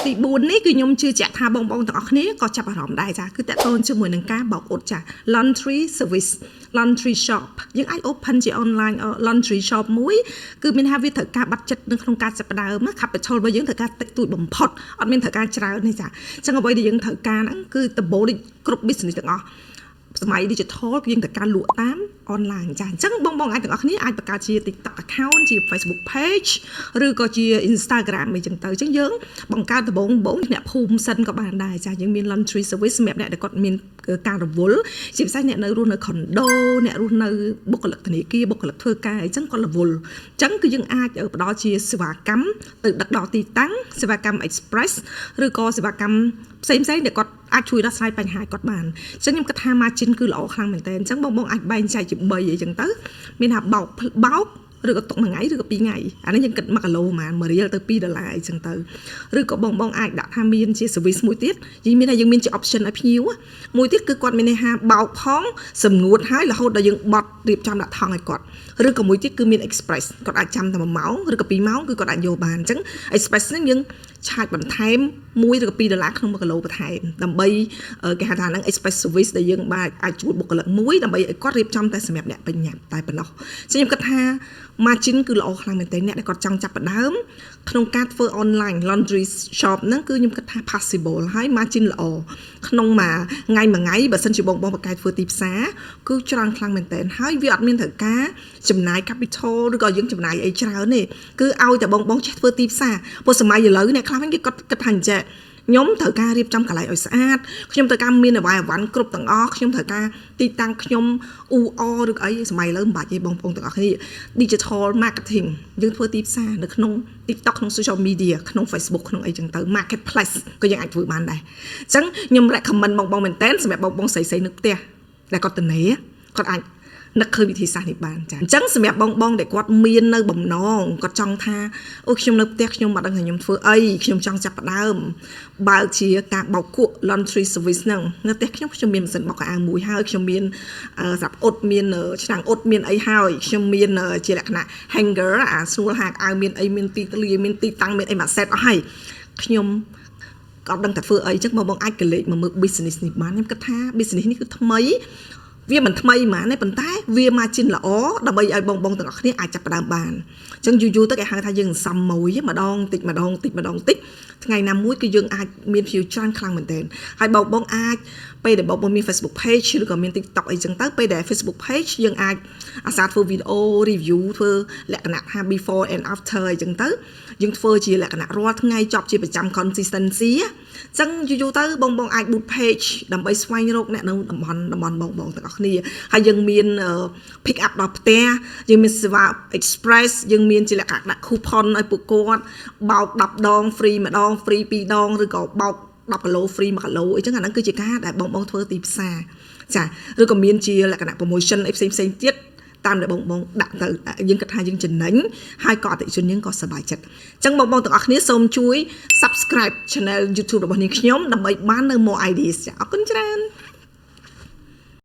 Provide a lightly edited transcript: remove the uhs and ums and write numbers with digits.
ទី4នេះគឺខ្ញុំជឿជាក់ថាបងទាំងអស់គ្នាក៏ចាប់អារម្មណ៍ដែរចាគឺតើតូនជាមួយនឹងការបោកអ៊ុតចា laundry service laundry shop យើងអាច open ជា online laundry shop មួយគឺមានថាវាត្រូវការបាត់ចិត្តនៅក្នុងការចាប់ផ្ដើម capital របស់យើងត្រូវការតិចតួចបំផុតអត់មានត្រូវការច្រើនទេចាអញ្ចឹងអ្វីដែលយើងត្រូវការហ្នឹងគឺដំបូងដូចគ្រប់ business ទាំងអស់សម័យ digital គឺយើងត្រូវការលក់តាម online ចាអញ្ចឹងបងអាចទាំងអស់គ្នាអាចបង្កើតជា TikTok account ជា Facebook page ឬក៏ជា Instagram អីចឹងទៅអញ្ចឹងយើងបង្កើតដំបូងអ្នកភូមិសិនក៏បានដែរចាយើងមាន laundry service សម្រាប់អ្នកដែលគាត់មានការរវល់ជាពិសេសអ្នកនៅរស់នៅ condo អ្នករស់នៅបុគ្គលិកធនាគារបុគ្គលិកធ្វើការអញ្ចឹងគាត់រវល់អញ្ចឹងគឺយើងអាចផ្ដល់ជាសេវាកម្មទៅដឹកដល់ទីតាំងសេវាកម្ម express ឬក៏សេវាកម្មផ្សេងដែលគាត់អាចជួយដោះស្រាយបញ្ហាគាត់បានអញ្ចឹងខ្ញុំគិតថា margin គឺល្អខ្លាំងមែនតើអញ្ចឹងបងអាចបែងចែកជា3អីចឹងទៅមានថាបោកឬក៏ទុកមួយថ្ងៃឬក៏2ថ្ងៃអានេះយើងគិត1គីឡូប្រហែល1រៀលទៅ$2អីចឹងទៅឬក៏បងអាចដាក់ថាមានជា service មួយទៀតយើងមានជា option ឲ្យភ្ញៀវមួយទៀតគឺគាត់មានន័យថាបោកផងសម្ងួតហើយរហូតដល់យើងបត់រៀបចំដាក់ថង់ឲ្យគាត់ឬក៏មួយទៀតគឺមាន express គាត់អាចចាំតែ1ម៉ោងឬក៏2ម៉ោងគឺគាត់អាចយកបានអញ្ចឹង express ហ្នឹងយើងឆាចបន្ថែម1ឬក៏$2ក្នុង1គីឡូបន្ថែមដើម្បីគេហៅថាហ្នឹង express service ដែលយើងអាចជួលបុគ្គលិកមួយដើម្បីឲ្យគាត់រៀបចំតែសម្រាប់អ្នកបញ្ញាតែប៉ុណ្ណោះអញ្ចឹងខ្ញុំគិតថា margin គឺល្អខ្លាំងមែនទែនអ្នកដែលគាត់ចង់ចាប់ផ្ដើមក្នុងការធ្វើ online laundry shop ហ្នឹងគឺខ្ញុំគិតថា possible ហើយ margin ល្អក្នុងមួយថ្ងៃបើសិនជាបងបកកាយធ្វើទីផ្សារគឺច្រើនខ្លាំងមែនទែនហើយវាអត់មានត្រូវការចំណាយ capital ឬក៏យើងចំណាយអីច្រើនទេគឺឲ្យតែបងចេះធ្វើទីផ្សារព្រោះសម័យឥឡូវអ្នកខ្លះគេគាត់គិតថាអញ្ចឹងខ្ញុំត្រូវការរៀបចំកន្លែងឲ្យស្អាតខ្ញុំត្រូវការមានអវ៉ាន់គ្រប់ទាំងអស់ខ្ញុំត្រូវការទីតាំងខ្ញុំឬក៏អីសម័យឥឡូវមិនបាច់ទេបងប្អូនទាំងអស់គ្នា digital marketing យើងធ្វើទីផ្សារនៅក្នុង TikTok ក្នុង social media ក្នុង Facebook ក្នុងអីចឹងទៅ marketplace ក៏យើងអាចធ្វើបានដែរអញ្ចឹងខ្ញុំ recommend បងមែនតើសម្រាប់បងស្រីនៅផ្ទះដែលគាត់ទំនេរគាត់អាចនឹកឃើញវិធីសាស្ត្រនេះបានចាអញ្ចឹងសម្រាប់បងដែលគាត់មាននៅបំណងគាត់ចង់ថាអូខ្ញុំនៅផ្ទះខ្ញុំមិនដឹងថាខ្ញុំធ្វើអីខ្ញុំចង់ចាប់ផ្ដើមបើកជាការបោកគក់ laundry service ហ្នឹងនៅផ្ទះខ្ញុំមានម៉ាស៊ីនបោកខោអាវមួយហើយខ្ញុំមានស្រាប់អ៊ុតមានឆ្នាំងអ៊ុតមានអីហើយខ្ញុំមានជាលក្ខណៈ hanger អាស្រួលហាកអាវមានអីមានទីធ្លាមានទីតាំងមានអីមួយ set អស់ហើយខ្ញុំក៏ដឹងតែធ្វើអីអញ្ចឹងបងអាចកលេចមកមើល business នេះបានខ្ញុំគិតថា business នេះគឺថ្មីវាមិនថ្មីហ្មងទេប៉ុន្តែវា margin ល្អដើម្បីឲ្យបងទាំងអស់គ្នាអាចចាប់ផ្ដើមបានអញ្ចឹងយូរទៅគេហៅថាយើងសំមួយម្ដងតិចថ្ងៃណាមួយគឺយើងអាចមាន view ច្រើនខ្លាំងមែនទែនហើយបងអាចពេលដែលបងមាន Facebook page ឬក៏មាន TikTok អីចឹងទៅពេលដែល Facebook page យើងអាចអាសាធ្វើ video review ធ្វើលក្ខណៈថា before and after អីចឹងទៅយើងធ្វើជាលក្ខណៈរាល់ថ្ងៃចប់ជាប្រចាំ consistency អញ្ចឹងយូរទៅបងអាច boot page ដើម្បីស្វែងរកអ្នកនៅតំបន់បងទាំងអស់គ្នាហើយយើងមាន pick up ដល់ផ្ទះយើងមានសេវា express យើងមានជាលក្ខណៈដាក់ coupon ឲ្យពួកគាត់បោក10ដង free ម្ដង free 2ដងឬក៏បោក10គីឡូ free 1គីឡូអីចឹងអាហ្នឹងគឺជាការដែលបងធ្វើទីផ្សារចាឬក៏មានជាលក្ខណៈ promotion អីផ្សេងទៀតតាមដែលបងដាក់ទៅយើងគិតថាយើងចំណេញហើយក៏អតិថិជនយើងក៏សប្បាយចិត្តអញ្ចឹងបងទាំងអស់គ្នាសូមជួយ subscribe channel YouTube របស់នាងខ្ញុំដើម្បីបាននៅ more ideas ចាអរគុណច្រើន